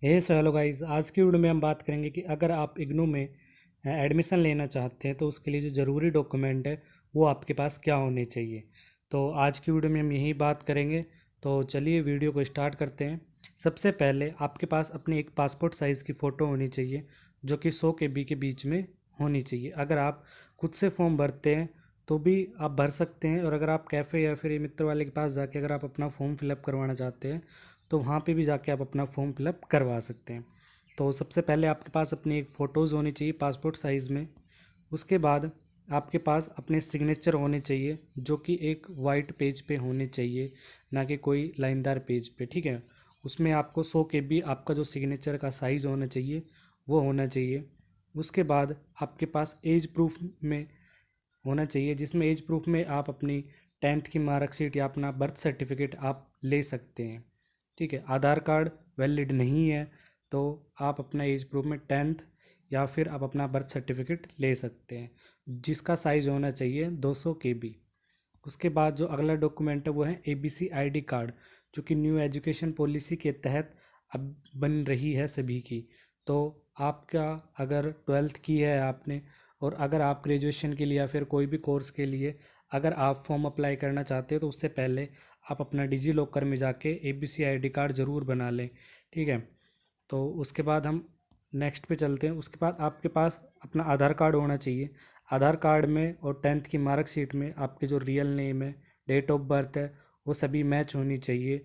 So hello guys, आज की video में हम बात करेंगे कि अगर आप इग्नू में एडमिशन लेना चाहते हैं तो उसके लिए जो ज़रूरी डॉक्यूमेंट है वो आपके पास क्या होने चाहिए। तो आज की वीडियो में हम यही बात करेंगे। तो चलिए वीडियो को स्टार्ट करते हैं। सबसे पहले आपके पास अपनी एक पासपोर्ट साइज़ की फ़ोटो होनी चाहिए जो कि 100 KB के बीच में होनी चाहिए। अगर आप खुद से फॉर्म भरते हैं तो भी आप भर सकते हैं, और अगर आप कैफ़े या फिर मित्र वाले के पास जाके अगर आप अपना फॉर्म फिलअप करवाना चाहते हैं तो वहाँ पे भी जाके आप अपना फॉर्म फिलअप करवा सकते हैं। तो सबसे पहले आपके पास अपनी एक फ़ोटोज़ होनी चाहिए पासपोर्ट साइज़ में। उसके बाद आपके पास अपने सिग्नेचर होने चाहिए जो कि एक वाइट पेज पे होने चाहिए, ना कि कोई लाइनदार पेज पे। ठीक है, उसमें आपको 100 KB आपका जो सिग्नेचर का साइज़ होना चाहिए वो होना चाहिए। उसके बाद आपके पास एज प्रूफ में होना चाहिए, जिसमें एज प्रूफ में आप अपनी 10th की मार्कशीट या अपना बर्थ सर्टिफिकेट आप ले सकते हैं। ठीक है, आधार कार्ड वैलिड नहीं है तो आप अपना एज प्रूफ में 10th या फिर आप अपना बर्थ सर्टिफिकेट ले सकते हैं, जिसका साइज़ होना चाहिए 200 KB। उसके बाद जो अगला डॉक्यूमेंट है वो है ABC ID कार्ड, जो कि न्यू एजुकेशन पॉलिसी के तहत अब बन रही है सभी की। तो आपका अगर 12th की है आपने, और अगर आप ग्रेजुएशन के लिए या फिर कोई भी कोर्स के लिए अगर आप फॉर्म अप्लाई करना चाहते हो तो उससे पहले आप अपना डिजी लॉकर में जाके ABC ID कार्ड ज़रूर बना लें। ठीक है, तो उसके बाद हम नेक्स्ट पे चलते हैं। उसके बाद आपके पास अपना आधार कार्ड होना चाहिए। आधार कार्ड में और 10th की मार्कशीट में आपके जो रियल नेम है, डेट ऑफ बर्थ है, वो सभी मैच होनी चाहिए।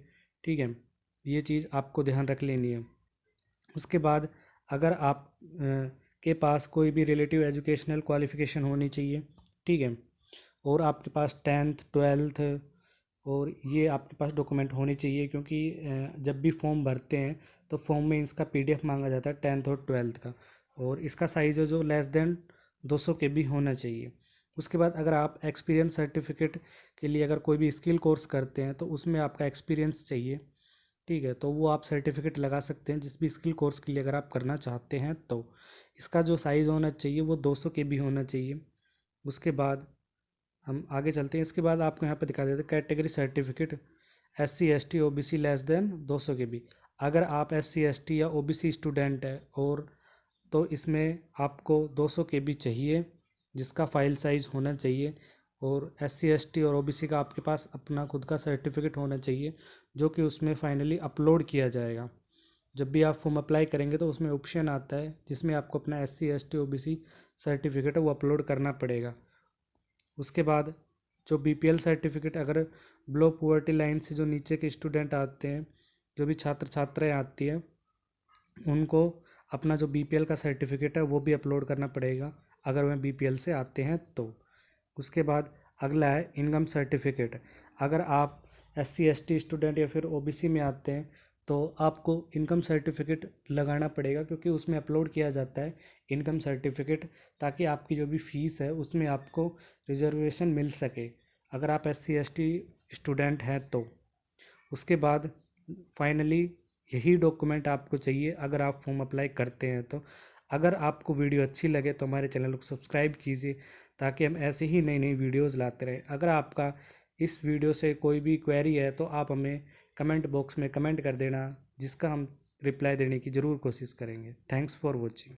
ठीक है, ये चीज़ आपको ध्यान रख लेनी है। उसके बाद अगर आप के पास कोई भी रिलेटिव एजुकेशनल क्वालिफ़िकेशन होनी चाहिए। ठीक है, और आपके पास 10th 12th और ये आपके पास डॉक्यूमेंट होने चाहिए, क्योंकि जब भी फॉर्म भरते हैं तो फॉर्म में इसका PDF मांगा जाता है 10th और 12th का, और इसका साइज़ है जो लेस देन 200 KB होना चाहिए। उसके बाद अगर आप एक्सपीरियंस सर्टिफिकेट के लिए अगर कोई भी स्किल कोर्स करते हैं तो उसमें आपका एक्सपीरियंस चाहिए। ठीक है, तो वो आप सर्टिफिकेट लगा सकते हैं जिस भी स्किल कोर्स के लिए अगर आप करना चाहते हैं तो। इसका जो साइज़ होना चाहिए वो 200 KB होना चाहिए। उसके बाद हम आगे चलते हैं। इसके बाद आपको यहाँ पर दिखा देते हैं category certificate SC ST OBC less than 200 KB। अगर आप SC ST या OBC स्टूडेंट है और तो इसमें आपको 200 KB चाहिए, जिसका फ़ाइल साइज़ होना चाहिए। और SC ST और OBC का आपके पास अपना खुद का सर्टिफिकेट होना चाहिए जो कि उसमें फाइनली अपलोड किया जाएगा। जब भी आप फॉर्म अप्लाई करेंगे तो उसमें ऑप्शन आता है जिसमें आपको अपना SC ST OBC सर्टिफिकेट है वो अपलोड करना पड़ेगा। उसके बाद जो BPL सर्टिफिकेट, अगर बिलो पॉवर्टी लाइन से जो नीचे के स्टूडेंट आते हैं, जो भी छात्र छात्राएँ आती हैं, उनको अपना जो BPL का सर्टिफिकेट है वो भी अपलोड करना पड़ेगा अगर वह BPL से आते हैं तो। उसके बाद अगला है इनकम सर्टिफिकेट। अगर आप SC ST स्टूडेंट या फिर OBC में आते हैं तो आपको इनकम सर्टिफिकेट लगाना पड़ेगा, क्योंकि उसमें अपलोड किया जाता है इनकम सर्टिफिकेट, ताकि आपकी जो भी फ़ीस है उसमें आपको रिजर्वेशन मिल सके अगर आप SC ST स्टूडेंट हैं तो। उसके बाद फाइनली यही डॉक्यूमेंट आपको चाहिए अगर आप फॉर्म अप्लाई करते हैं तो। अगर आपको वीडियो अच्छी लगे तो हमारे चैनल को सब्सक्राइब कीजिए ताकि हम ऐसे ही नई नई वीडियोज़ लाते रहें। अगर आपका इस वीडियो से कोई भी क्वेरी है तो आप हमें कमेंट बॉक्स में कमेंट कर देना, जिसका हम रिप्लाई देने की ज़रूर कोशिश करेंगे। Thanks for watching.